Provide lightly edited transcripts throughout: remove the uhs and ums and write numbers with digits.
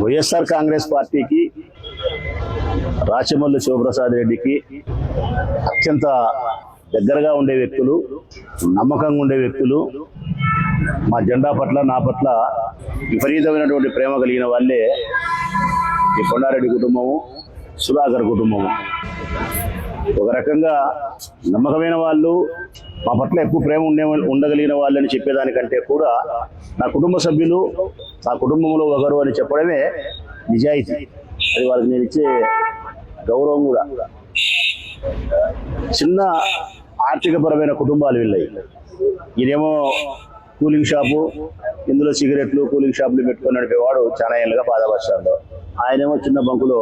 వైఎస్ఆర్ కాంగ్రెస్ పార్టీకి రాచమల్లు శివప్రసాద్ రెడ్డికి అత్యంత దగ్గరగా ఉండే వ్యక్తులు, నమ్మకంగా ఉండే వ్యక్తులు, మా జెండా పట్ల నా పట్ల విపరీతమైనటువంటి ప్రేమ కలిగిన వాళ్ళే ఈ కొండారెడ్డి కుటుంబము, సుధాకర్ కుటుంబము. ఒక రకంగా నమ్మకమైన వాళ్ళు, మా పట్ల ఎక్కువ ప్రేమ ఉండగలిగిన వాళ్ళని చెప్పేదానికంటే కూడా నా కుటుంబ సభ్యులు, నా కుటుంబంలో ఒకరు అని చెప్పడమే నిజాయితీ. అది వాళ్ళకి నేను ఇచ్చే గౌరవం కూడా. చిన్న ఆర్థికపరమైన కుటుంబాలు వీళ్ళవి. ఈయనేమో కూలింగ్ షాపు, ఇందులో సిగరెట్లు కూలింగ్ షాపులు పెట్టుకొని నడిపేవాడు చాలా ఏళ్ళుగా పాదవర్షాల్లో. ఆయనేమో చిన్న బంకులో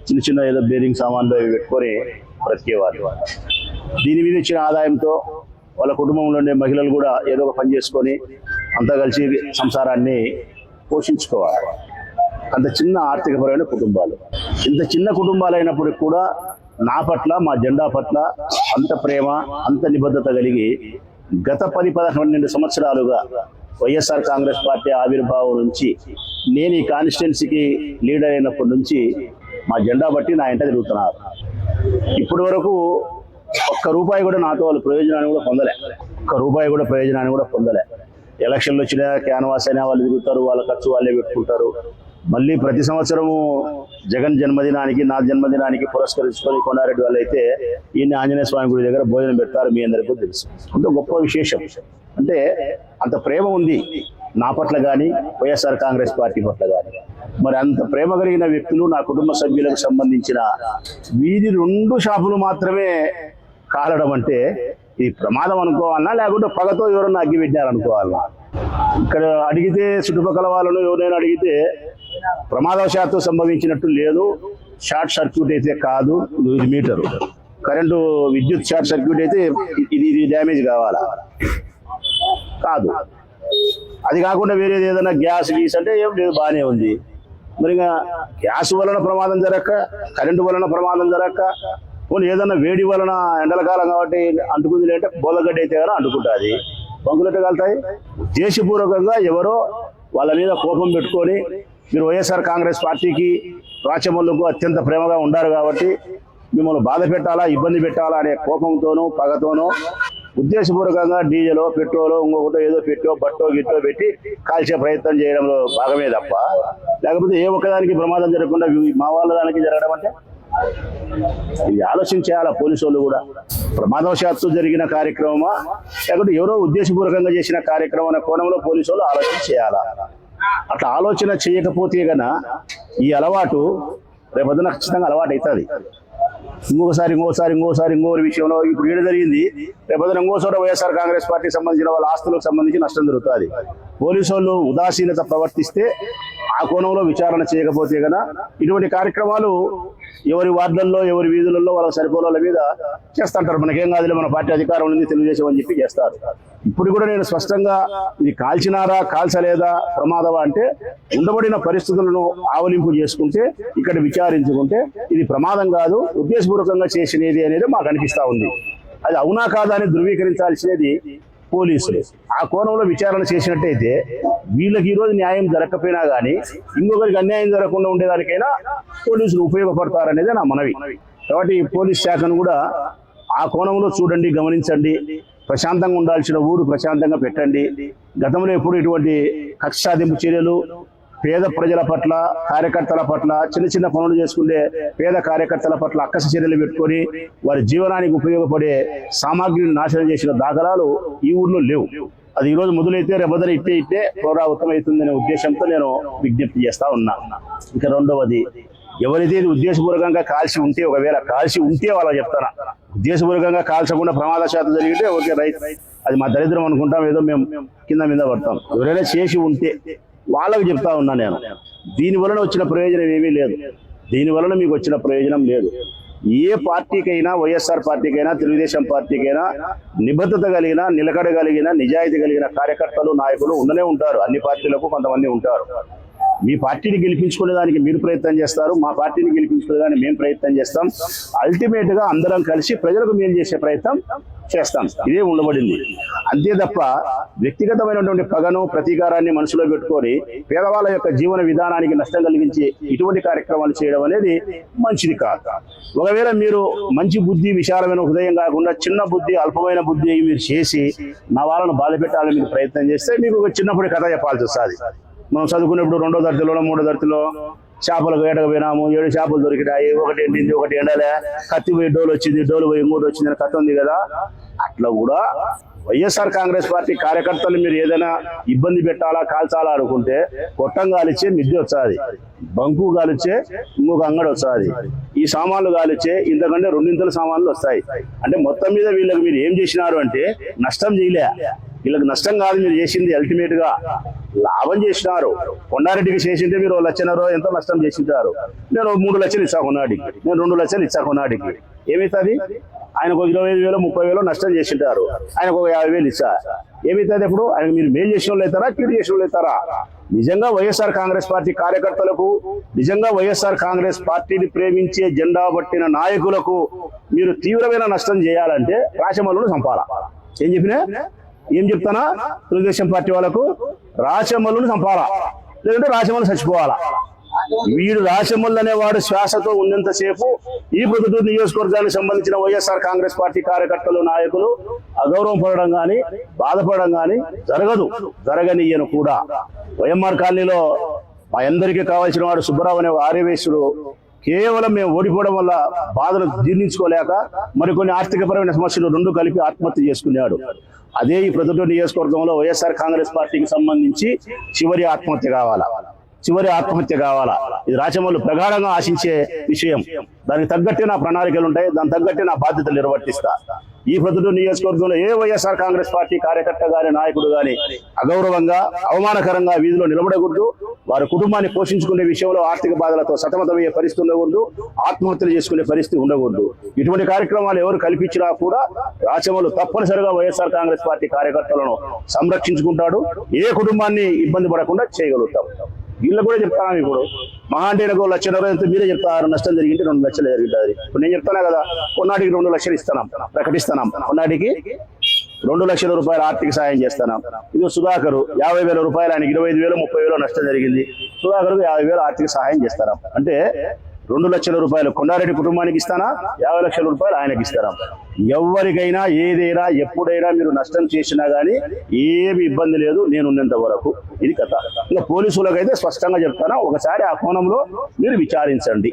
చిన్న చిన్న ఏదో బేరింగ్ సామాన్లు అవి పెట్టుకొని బ్రతికేవారు. దీని మీద ఇచ్చిన ఆదాయంతో వాళ్ళ కుటుంబంలో ఉండే మహిళలు కూడా ఏదో ఒక పని చేసుకొని అంతా కలిసి సంసారాన్ని పోషించుకోవాలి. అంత చిన్న ఆర్థికపరమైన కుటుంబాలు. ఇంత చిన్న కుటుంబాలు అయినప్పటికీ కూడా నా పట్ల, మా జెండా పట్ల అంత ప్రేమ, అంత నిబద్ధత కలిగి గత 10-12 సంవత్సరాలుగా వైఎస్ఆర్ కాంగ్రెస్ పార్టీ ఆవిర్భావం నుంచి నేను ఈ కాన్స్టిట్యున్సీకి లీడర్ అయినప్పటి నుంచి మా జెండా బట్టి నా ఇంట తిరుగుతున్నారు. ఇప్పటి వరకు ఒక్క రూపాయి కూడా నాతో వాళ్ళు ప్రయోజనాన్ని కూడా పొందలే. ఒక్క రూపాయి కూడా ప్రయోజనాన్ని కూడా పొందలే. ఎలక్షన్లు వచ్చినా క్యాన్వాస్ అయినా వాళ్ళు తిరుగుతారు, వాళ్ళ ఖర్చు వాళ్ళే పెట్టుకుంటారు. మళ్ళీ ప్రతి సంవత్సరము జగన్ జన్మదినానికి, నా జన్మదినానికి పురస్కరించుకొని కొండారెడ్డి వాళ్ళు అయితే ఈయన ఆంజనేయ స్వామి గుడి దగ్గర భోజనం పెడతారు. మీ అందరికీ తెలుసు. అంత గొప్ప విశేషం. అంటే అంత ప్రేమ ఉంది నా పట్ల కానీ, వైఎస్ఆర్ కాంగ్రెస్ పార్టీ పట్ల కానీ. మరి అంత ప్రేమ కలిగిన వ్యక్తులు, నా కుటుంబ సభ్యులకు సంబంధించిన వీధి 2 షాపులు మాత్రమే కాలడం అంటే ఇది ప్రమాదం అనుకోవాలన్నా, లేకుంటే పగతో ఎవరన్నా అగ్గి పెట్టారనుకోవాలన్నా? ఇక్కడ అడిగితే చుట్టుపక్కల వాళ్ళను ఎవరైనా అడిగితే ప్రమాదవశాత్తు సంభవించినట్టు లేదు. షార్ట్ సర్క్యూట్ అయితే కాదు, ఇది మీటరు కరెంటు, విద్యుత్ షార్ట్ సర్క్యూట్ అయితే ఇది డ్యామేజ్ కావాలా? కాదు. అది కాకుండా వేరేది ఏదైనా గ్యాస్ అంటే ఏం లేదు, బాగానే ఉంది. మరి ఇంకా గ్యాస్ వలన ప్రమాదం జరగక, కరెంటు వలన ప్రమాదం జరగక, పోనీ ఏదన్నా వేడి వలన ఎండల కాలం కాబట్టి అంటుకుంది అంటే బోలగడ్డ అయితే కదా అంటుకుంటుంది. బంకులెట్ట కలుతాయి? ఉద్దేశపూర్వకంగా ఎవరో వాళ్ళ మీద కోపం పెట్టుకొని మీరు వైఎస్ఆర్ కాంగ్రెస్ పార్టీకి, రాచమల్లుకు అత్యంత ప్రేమగా ఉండారు కాబట్టి మిమ్మల్ని బాధ పెట్టాలా, ఇబ్బంది పెట్టాలా అనే కోపంతోనూ పగతోనూ ఉద్దేశపూర్వకంగా డీజలో, పెట్రోలో, ఇంకొకటో ఏదో బట్టో గిట్టో పెట్టి కాల్చే ప్రయత్నం చేయడంలో భాగమే తప్ప, లేకపోతే ఏ ఒక్కదానికి ప్రమాదం జరగకుండా మా వాళ్ళ దానికి జరగడం అంటే ఇది ఆలోచించేయాలా పోలీసు వాళ్ళు కూడా. ప్రమాదవశాత్తు జరిగిన కార్యక్రమమా, లేకపోతే ఎవరో ఉద్దేశపూర్వకంగా చేసిన కార్యక్రమం అనే కోణంలో పోలీసు వాళ్ళు ఆలోచన చేయాలా? అట్లా ఆలోచన చేయకపోతే గన ఈ అలవాటు రేపొద్దున ఖచ్చితంగా అలవాటు అవుతుంది. ఇంకోసారి ఇంకోరి విషయంలో ఇప్పుడు ఏడు జరిగింది, రేపొద్దున ఇంకోసారి వైఎస్ఆర్ కాంగ్రెస్ పార్టీకి సంబంధించిన వాళ్ళ ఆస్తులకు సంబంధించి నష్టం జరుగుతుంది. పోలీసు వాళ్ళు ఉదాసీనత ప్రవర్తిస్తే, ఆ కోణంలో విచారణ చేయకపోతే గన ఇటువంటి కార్యక్రమాలు ఎవరి వార్డుల్లో, ఎవరి వీధులలో వాళ్ళ సరిపోల మీద చేస్తుంటారు. మనకేం కాదులే, మన పార్టీ అధికారం ఉంది, తెలుగుదేశం అని చెప్పి చేస్తారు. ఇప్పుడు కూడా నేను స్పష్టంగా ఇది కాల్చినారా, కాల్చలేదా, ప్రమాదమా అంటే ఉండబడిన పరిస్థితులను ఆవలింపు చేసుకుంటే, ఇక్కడ విచారించుకుంటే ఇది ప్రమాదం కాదు, ఉద్దేశపూర్వకంగా చేసినది అనేది మాకు అనిపిస్తూ ఉంది. అది అవునా కాదా అని ధృవీకరించాల్సినది పోలీసులు. ఆ కోణంలో విచారణ చేసినట్టయితే వీళ్ళకి ఈరోజు న్యాయం జరగకపోయినా కానీ ఇంకొకరికి అన్యాయం జరగకుండా ఉండేదానికైనా పోలీసులు ఉపయోగపడతారనేది నా మనవి. కాబట్టి పోలీస్ శాఖను కూడా ఆ కోణంలో చూడండి, గమనించండి. ప్రశాంతంగా ఉండాల్సిన ఊరు ప్రశాంతంగా పెట్టండి. గతంలో ఎప్పుడు ఇటువంటి కక్ష సాధింపు చర్యలు పేద ప్రజల పట్ల, కార్యకర్తల పట్ల, చిన్న చిన్న పనులు చేసుకునే పేద కార్యకర్తల పట్ల అక్కస చర్యలు పెట్టుకొని వారి జీవనానికి ఉపయోగపడే సామాగ్రిని నాశనం చేసిన దాఖలాలు ఈ ఊర్లో లేవు. అది ఈరోజు మొదలైతే రేపొద్దున ఇట్టే పునరావృతమవుతుందనే ఉద్దేశంతో నేను విజ్ఞప్తి చేస్తా ఉన్నా. ఇక రెండవది, ఎవరైతే ఇది ఉద్దేశపూర్వకంగా కాల్చి ఉంటే, ఒకవేళ కాల్చి ఉంటే వాళ్ళకి చెప్తారా, ఉద్దేశపూర్వకంగా కాల్చకుండా ప్రమాదశాతం జరిగితే ఓకే రైట్, అది మా దరిద్రం అనుకుంటాం, ఏదో మేము కింద మీద పడతాం. ఎవరైనా చేసి ఉంటే వాళ్ళకి చెప్తా ఉన్నా నేను. దీని వలన వచ్చిన ప్రయోజనం ఏమీ లేదు. దీని వలన మీకు వచ్చిన ప్రయోజనం లేదు. ఏ పార్టీకైనా, వైఎస్ఆర్ పార్టీకైనా, తెలుగుదేశం పార్టీకైనా నిబద్ధత కలిగిన, నిలకడ కలిగిన, నిజాయితీ కలిగిన కార్యకర్తలు, నాయకులు ఉండనే ఉంటారు. అన్ని పార్టీలకు కొంతమంది ఉంటారు. మీ పార్టీని గెలిపించుకునే దానికి మీరు ప్రయత్నం చేస్తారు, మా పార్టీని గెలిపించుకునే దానికి మేము ప్రయత్నం చేస్తాం. అల్టిమేట్ గా అందరం కలిసి ప్రజలకు మేలు చేసే ప్రయత్నం చేస్తాం. ఇదే ఉండబడింది. అంతే తప్ప వ్యక్తిగతమైనటువంటి పగను ప్రతీకారాన్ని మనసులో పెట్టుకొని పేదవాళ్ళ యొక్క జీవన విధానానికి నష్టం కలిగించే ఇటువంటి కార్యక్రమాలు చేయడం అనేది మంచిది కాదు. ఒకవేళ మీరు మంచి బుద్ధి, విశాలమైన హృదయం కాకుండా చిన్న బుద్ధి, అల్పమైన బుద్ధి మీరు చేసి నా వాళ్ళను బాధ పెట్టాలని మీరు ప్రయత్నం చేస్తే మీకు ఒక చిన్నప్పుడు కథ చెప్పాల్సి వస్తుంది. మనం చదువుకునేప్పుడు 2వ తరగతిలో 3వ తరగతిలో చేపలకు వేటకు పోయినాము, 7 చేపలు దొరికినాయి, ఒకటి ఎండింది, ఒకటి ఎండలే, కత్తి పోయి డోలు వచ్చింది, డోలు పోయి ఇంకోటి వచ్చింది అని కథ ఉంది కదా. అట్లా కూడా వైఎస్ఆర్ కాంగ్రెస్ పార్టీ కార్యకర్తలు మీరు ఏదైనా ఇబ్బంది పెట్టాలా, కాల్చాలా అనుకుంటే కొట్టం గాలిచ్చే మిద్దె వచ్చాది, బంకు గాలిచ్చే ఇంకొక అంగడి వచ్చాది, ఈ సామాన్లు గాలిచ్చే ఇంతకంటే 2 సామాన్లు వస్తాయి. అంటే మొత్తం మీద వీళ్ళకి మీరు ఏం చేసినారు అంటే నష్టం చేయలే. వీళ్ళకి నష్టం కాదు మీరు చేసింది, అల్టిమేట్ గా లాభం చేసినారు. కొండారెడ్డికి చేసింటే మీరు 1 లక్షన్నర ఎంతో నష్టం చేసింటారు. నేను 3 లక్షలు ఇచ్చా కొన్నాడికి, నేను 2 లక్షలు ఇచ్చా కొన్నాడికి. ఏమవుతుంది? ఆయనకు 25,000 30,000 నష్టం చేసింటారు, ఆయనకు 50,000 ఇచ్చా. ఏమవుతుంది? ఇప్పుడు ఆయన మీరు మేలు చేసిన వాళ్ళు అవుతారా, కీడు చేసిన వాళ్ళు అవుతారా? నిజంగా వైఎస్ఆర్ కాంగ్రెస్ పార్టీ కార్యకర్తలకు, నిజంగా వైఎస్ఆర్ కాంగ్రెస్ పార్టీని ప్రేమించే జెండా పట్టిన నాయకులకు మీరు తీవ్రమైన నష్టం చేయాలంటే రాచమల్లును చంపాలా. ఏం చెప్తానా? తెలుగుదేశం పార్టీ వాళ్ళకు రాచమల్లును చంపాలా, లేదంటే రాచమల్లు చచ్చిపోవాలా. వీడు రాచమల్లు అనేవాడు శ్వాసతో ఉన్నంతసేపు ఈ ప్రొద్దుటూరు నియోజకవర్గానికి సంబంధించిన వైఎస్ఆర్ కాంగ్రెస్ పార్టీ కార్యకర్తలు, నాయకులు అగౌరవం పడడం కానీ బాధపడడం కానీ జరగదు, జరగనియను కూడా. వైఎంఆర్ కాలనీలో మా అందరికీ కావాల్సిన వాడు సుబ్బరావు అనే ఆర్యవేశ్వరుడు కేవలం మేము ఓడిపోవడం వల్ల బాధలు జీర్ణించుకోలేక మరికొన్ని ఆర్థికపరమైన సమస్యలు 2 కలిపి ఆత్మహత్య చేసుకున్నాడు. అదే ఈ ప్రొద్దుటూరు నియోజకవర్గంలో వైఎస్ఆర్ కాంగ్రెస్ పార్టీకి సంబంధించి చివరి ఆత్మహత్య కావాలా. ఇది రాచమల్లు ప్రగాఢంగా ఆశించే విషయం. దానికి తగ్గట్టే నా ప్రణాళికలు ఉంటాయి, దానికి తగ్గట్టే నా బాధ్యతలు నిర్వర్తిస్తా. ఈ ప్రొద్దుటూరు నియోజకవర్గంలో ఏ వైఎస్ఆర్ కాంగ్రెస్ పార్టీ కార్యకర్త గాని, నాయకుడు గాని అగౌరవంగా, అవమానకరంగా వీధిలో నిలబడకూడదు. వారి కుటుంబాన్ని పోషించుకునే విషయంలో ఆర్థిక బాధలతో సతమతమయ్యే పరిస్థితి ఉండకూడదు, ఆత్మహత్యలు చేసుకునే పరిస్థితి ఉండకూడదు. ఇటువంటి కార్యక్రమాలు ఎవరు కల్పించినా కూడా రాచమల్లు తప్పనిసరిగా వైఎస్ఆర్ కాంగ్రెస్ పార్టీ కార్యకర్తలను సంరక్షించుకుంటాడు. ఏ కుటుంబాన్ని ఇబ్బంది పడకుండా చేయగలుగుతాం. వీళ్ళు కూడా చెప్తాను. ఇప్పుడు మహా అంటే 1 లక్షన్నర ఎంత మీరే చెప్తారు, నష్టం జరిగింటే 2 లక్షలు జరిగింది. ఇప్పుడు నేను చెప్తానా కదా, కొన్నాటికి 2 లక్షలు ఇస్తున్నాం, ప్రకటిస్తున్నాం. కొన్నాటికి 2 లక్షల రూపాయలు ఆర్థిక సాయం చేస్తున్నాం. ఇది సుధాకర్ 50,000 రూపాయలు, ఆయనకి 25,000 30,000 నష్టం జరిగింది. సుధాకర్కు 50,000 ఆర్థిక సహాయం చేస్తున్నాం. అంటే 2 లక్షల రూపాయలు కొండారెడ్డి కుటుంబానికి ఇస్తానా, 50 లక్షల రూపాయలు ఆయనకి ఇస్తారా. ఎవరికైనా ఏదైనా ఎప్పుడైనా మీరు నష్టం చేసినా కానీ ఏమి ఇబ్బంది లేదు, నేను ఉన్నంత వరకు. ఇది కథ. ఇంకా పోలీసులకు అయితే స్పష్టంగా చెప్తానా, ఒకసారి ఆ కోణంలో మీరు విచారించండి.